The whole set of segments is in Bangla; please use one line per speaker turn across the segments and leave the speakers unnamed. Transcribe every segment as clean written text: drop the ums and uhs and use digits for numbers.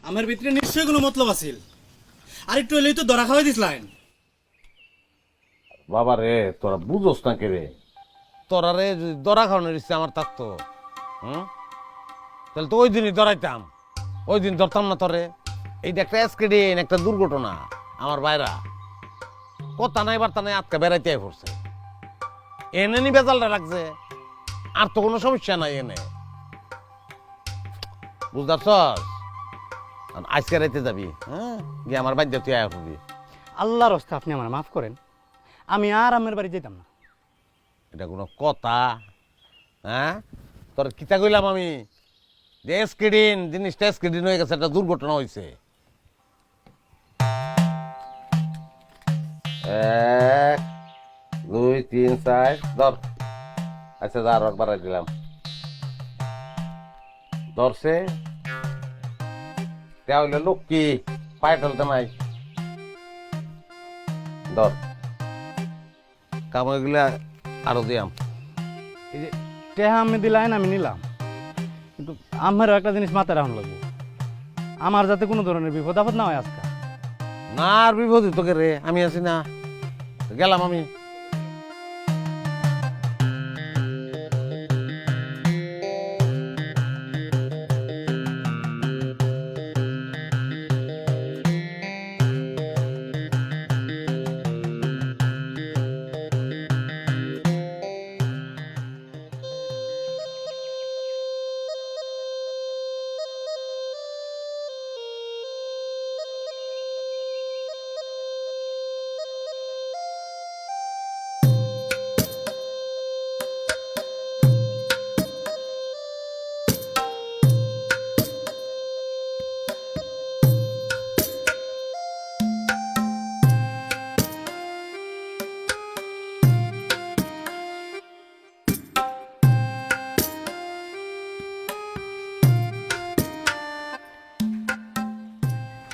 আমার ভিতরে নিশ্চয়ই কোনো মতলব আছিল। আর একটু এলেই তো ধরা খাওয়াই দিসলাইন।
বাবা রে, তোরা বুঝোস না কে রে? তোরা রে যদি দরা খাওয়ানোর ইচ্ছে আমার থাকতো, তাহলে তো ওই দিনই ধরাইতাম। ওই দিন ধরতাম না তোরে। এইটা একটা অ্যাক্সিডেন্ট, একটা দুর্ঘটনা। আমার বাইরা কথা নাই বার্তা নাই আটকা বেড়াইতে পড়ছে, এনে নি বেজালটা লাগছে। আর তো কোনো সমস্যা নাই এনে, বুঝতে পারছস? আজকে রাইতে যাবি, হ্যাঁ, গিয়ে আমার বাড়িতে তুই আয়া করবি।
আল্লাহর রাস্তা আপনি আমার মাফ করেন, আমি আর আমের বাড়ি যেতাম না।
এটা কোনো কথা? হ্যাঁ, তোর কিতা কইলাম আমি যে স্ক্রিন জিনিসটা স্ক্রিন হয়ে গেছে, একটা দুর্ঘটনা হয়েছে। 1 2 3 4 ধর। আচ্ছা, আর বাড়াই দিলাম। ধরছে তা হইলে লোক কি পায়ে ফেলতে নাই। ধর, কামাইগুলা আরো দিয়াম।
এই যে টেহা আমি দিলাইন আমি নিলাম, কিন্তু আমার একটা জিনিস মাথায় রাখুন লাগবে, আমার যাতে কোনো ধরনের বিপদ আপদ না হয় আজকে।
না আর বিপদ তোকে রে, আমি আছি না, গেলাম আমি।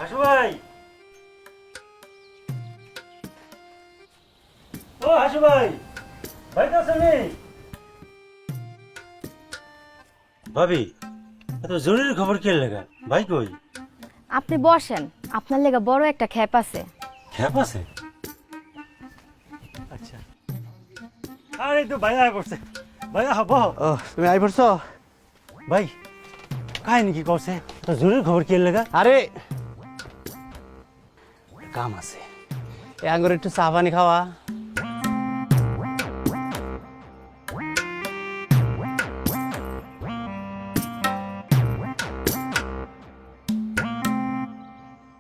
হাসু ভাই, ও হাসু ভাই, ভাই তো আছেন? ভাবি, এত জরুরি খবর কে লেগা? ভাই কই?
আপনি বসেন, আপনার লেগে বড় একটা খেপ আছে।
খেপ আছে? আচ্ছা, আরে তো ভাই আয় পড়ছে। ভাই হব।
ও তুমি আই পড়ছো?
ভাই কাহিনী কি করছে? তো জরুরি খবর কে লেগা?
আরে কাম আছে, এ আঙ্গুর একটু চা পানি খাওয়া।